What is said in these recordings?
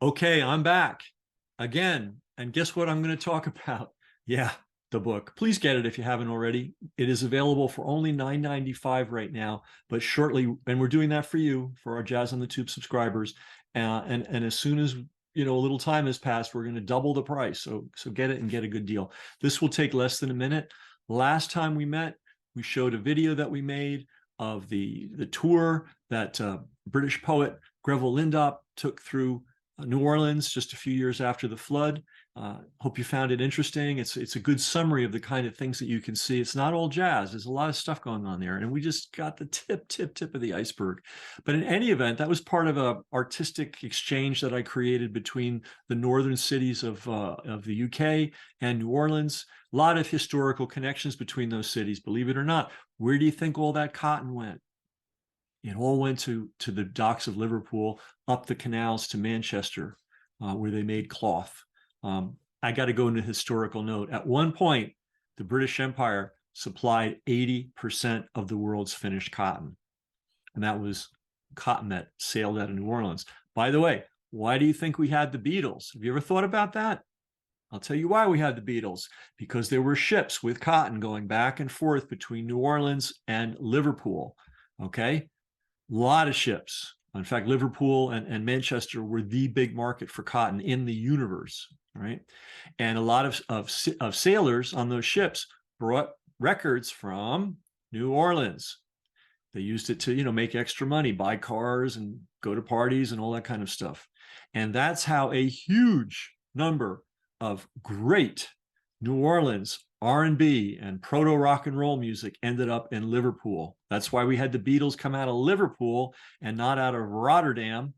Okay, I'm back again. And guess what I'm going to talk about? Yeah, the book. Please get it if you haven't already. It is available for only $9.95 right now, but shortly, and we're doing that for you, for our Jazz on the Tube subscribers. And as soon as a little time has passed, we're going to double the price. So get it and get a good deal. This will take less than a minute. Last time we met, we showed a video that we made of the tour that British poet Greville Lindop took through New Orleans just a few years after the flood. Hope you found it interesting. It's a good summary of the kind of things that you can see. It's not all jazz. There's a lot of stuff going on there, and we just got the tip of the iceberg. But in any event, that was part of an artistic exchange that I created between the northern cities of the UK and New Orleans. A lot of historical connections between those cities, believe it or not. Where do you think all that cotton went? It all went to the docks of Liverpool, up the canals to Manchester, where they made cloth. I got to go into historical note. At one point, the British Empire supplied 80% of the world's finished cotton. And that was cotton that sailed out of New Orleans. By the way, why do you think we had the Beatles? Have you ever thought about that? I'll tell you why we had the Beatles. Because there were ships with cotton going back and forth between New Orleans and Liverpool. Okay? A lot of ships. In fact, Liverpool and Manchester were the big market for cotton in the universe, right? And a lot of sailors on those ships brought records from New Orleans. They used it to, make extra money, buy cars and go to parties and all that kind of stuff. And that's how a huge number of great New Orleans R&B and proto rock and roll music ended up in Liverpool. That's why we had the Beatles come out of Liverpool and not out of Rotterdam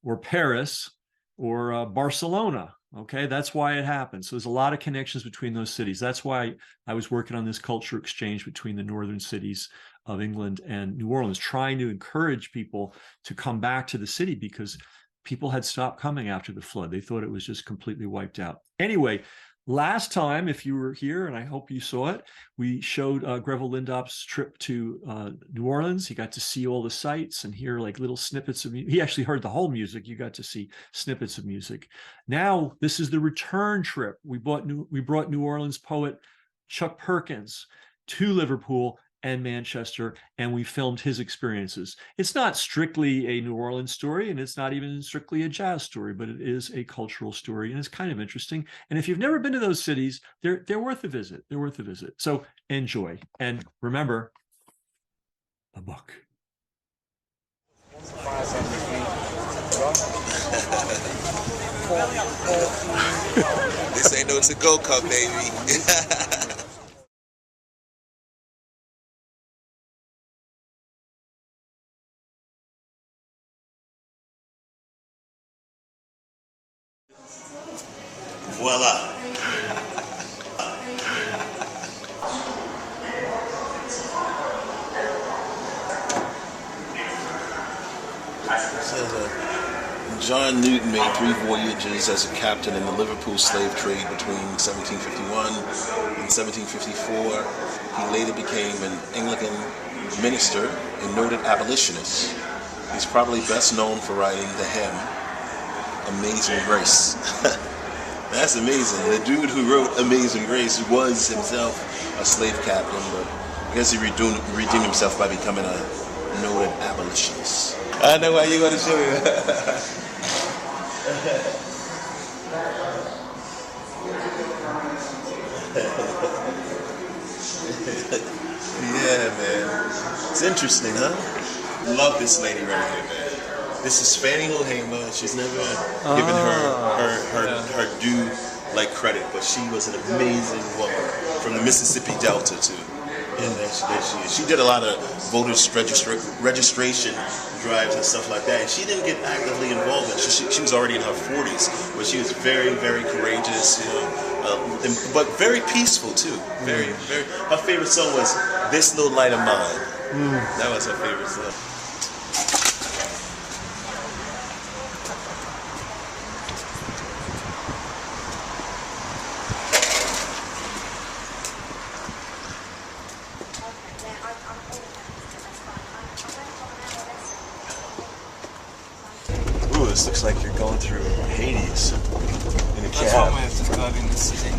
or Paris or Barcelona. Okay, that's why it happened. So there's a lot of connections between those cities. That's why I was working on this culture exchange between the northern cities of England and New Orleans, trying to encourage people to come back to the city because people had stopped coming after the flood. They thought it was just completely wiped out. Anyway, last time, if you were here, and I hope you saw it, we showed Greville Lindop's trip to New Orleans. He got to see all the sights and hear like little snippets of music. He actually heard the whole music. You got to see snippets of music. Now, this is the return trip. We brought New Orleans poet Chuck Perkins to Liverpool and Manchester, and we filmed his experiences. It's not strictly a New Orleans story, and it's not even strictly a jazz story, but it is a cultural story, and it's kind of interesting. And if you've never been to those cities, they're worth a visit. They're worth a visit. So enjoy. And remember, the book. This ain't no to-go cup, baby. Voila. John Newton made 3 voyages as a captain in the Liverpool slave trade between 1751 and 1754. He later became an Anglican minister and noted abolitionist. He's probably best known for writing the hymn, Amazing Grace. That's amazing. The dude who wrote Amazing Grace was himself a slave captain, but I guess he redeemed himself by becoming a noted abolitionist. I know why you're going to show you. Yeah, man. It's interesting, huh? Love this lady right here, man. This is Fannie Lou Hamer. She's never given her due credit, but she was an amazing woman from the Mississippi Delta too. And there she is. She did a lot of voters registration drives and stuff like that. And she didn't get actively involved. She was already in her 40s, but she was very, very courageous, but very peaceful too. Very, very. Her favorite song was "This Little Light of Mine." That was her favorite song. This looks like you're going through Hades in a That's cab. one way of describing the city.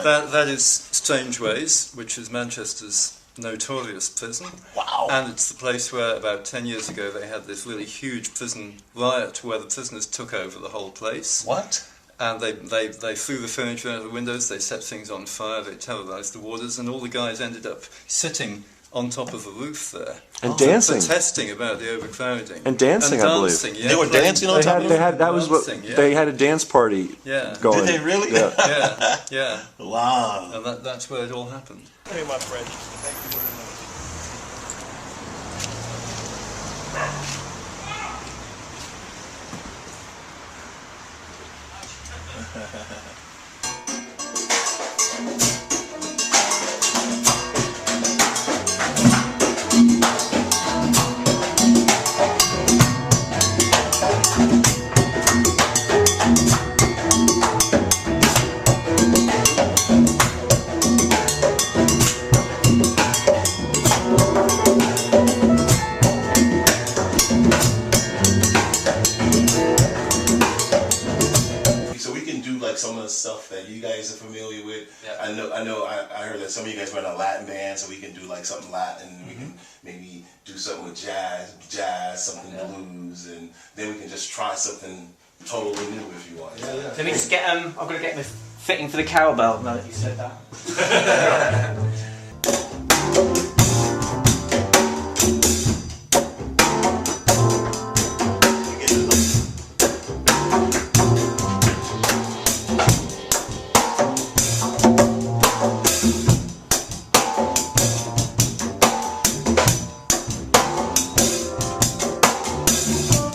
That is Strange Ways, which is Manchester's notorious prison. Wow. And it's the place where about 10 years ago they had this really huge prison riot where the prisoners took over the whole place. What? And they threw the furniture out of the windows, they set things on fire, they terrorized the warders, and all the guys ended up sitting on top of a roof there. And dancing. Protesting about the overcrowding. And dancing, I believe. dancing, yeah, They were playing- dancing on top of Dancing, yeah. They had a dance party Yeah. going. Did they really? Yeah. Yeah, yeah. Wow. And that's where it all happened. Hey, my friend. Thank you very much. So we can do like some of the stuff that you guys are familiar with. Yeah. I heard that some of you guys run a Latin band, so we can do like something Latin. We can maybe do something with jazz, something blues, and then we can just try something totally new if you want. Let me just get I've got to get my fitting for the cowbell now that you said that.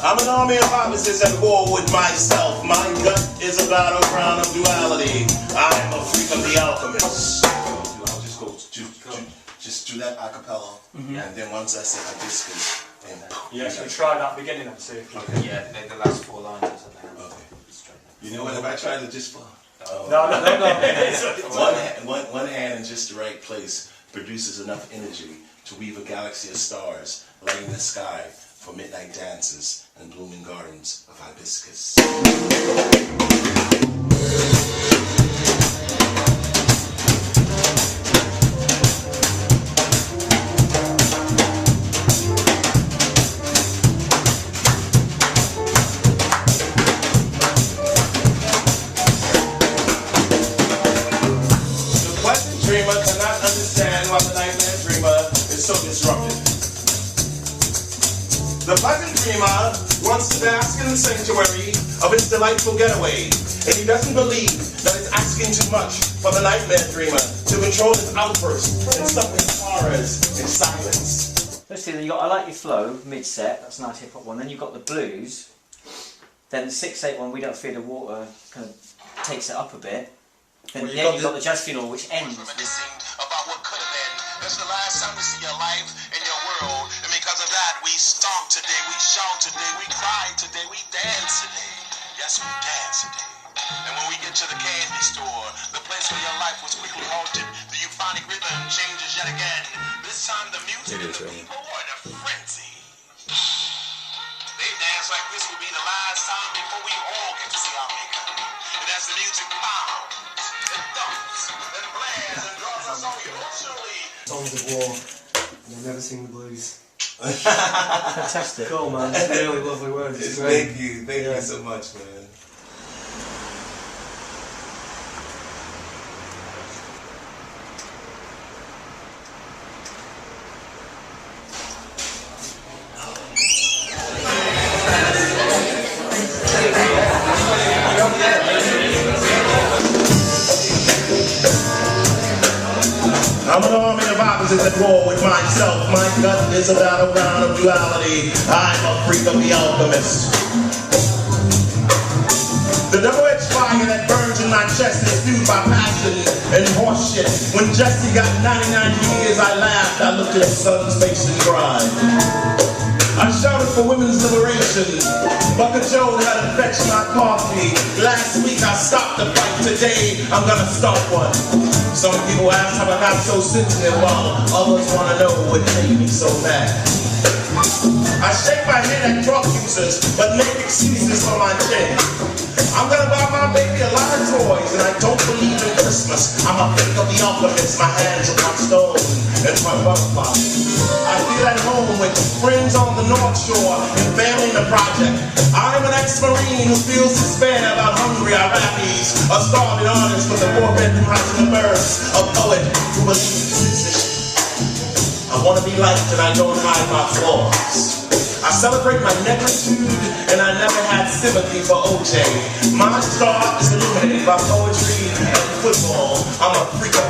I'm an army of opposites at war with myself. My gut is a battleground of duality. I am a freak of the alchemist. I'll just go just do that a cappella, and then once I say hibiscus, and Yeah, should we try that beginning and see if we can. Yeah, the last 4 lines or something. okay. You know what? If I try to just No. one hand in just the right place produces enough energy to weave a galaxy of stars, lighting the sky for midnight dances and blooming gardens of hibiscus. The pleasant dreamer cannot understand why the nightmare dreamer is so disruptive. The pleasant dreamer wants to bask in the sanctuary of his delightful getaway, and he doesn't believe that it's asking too much for the nightmare dreamer to control his outbursts and stuff his horrors in silence. Let's see, then you got I Like Your Flow, mid-set, that's a nice hip-hop one. Then you've got the blues. Then the 6/8 one, We Don't Fear the Water, kind of takes it up a bit. Then you've got the Jazz Funeral, which ends with About what could have been. That's the last time we see your life in your world, and because of that, we stomp today, we shout today, we cry today, we dance today. Yes, we dance today. And when we get to the candy store, the place where your life was quickly halted, the euphonic rhythm changes yet again. This time the music and the people are in a frenzy. They dance like this will be the last time before we all get to see our maker. And as the music pounds, it thumps, and blares, and draws us all emotionally. Songs of war. You'll never sing the blues. fantastic. Cool, man. Really lovely words. It's great. Thank you so much, man. I'm an army of opposites at war with myself. My gut is a battleground of duality. I'm a freak of the alchemist. The double-edged fire that burns in my chest is fueled by passion and horseshit. When Jesse got 99 years, I laughed. I looked at his son's face and cried. I shouted for women's liberation. Bucket Joe had to fetch my coffee. Last week I stopped the fight. Today I'm gonna start one. Some people ask how I got so sensitive, while others wanna know what made me so mad. I shake my head at drug users, but make excuses for my chin. I'm gonna buy my baby a lot of toys, and I don't believe in Christmas. I'm a freak of the alchemist. My hands are on stone and my butterfly. I feel at home with friends on the North Shore and family in the project. I'm an ex-Marine who feels despair about hungry Iraqis, a starving artist with a 4-bedroom house in the burbs, a poet who believes in citizenship. I want to be liked and I don't hide my flaws. I celebrate my negritude and I never had sympathy for OJ. My star is illuminated by poetry and football. I'm a freak of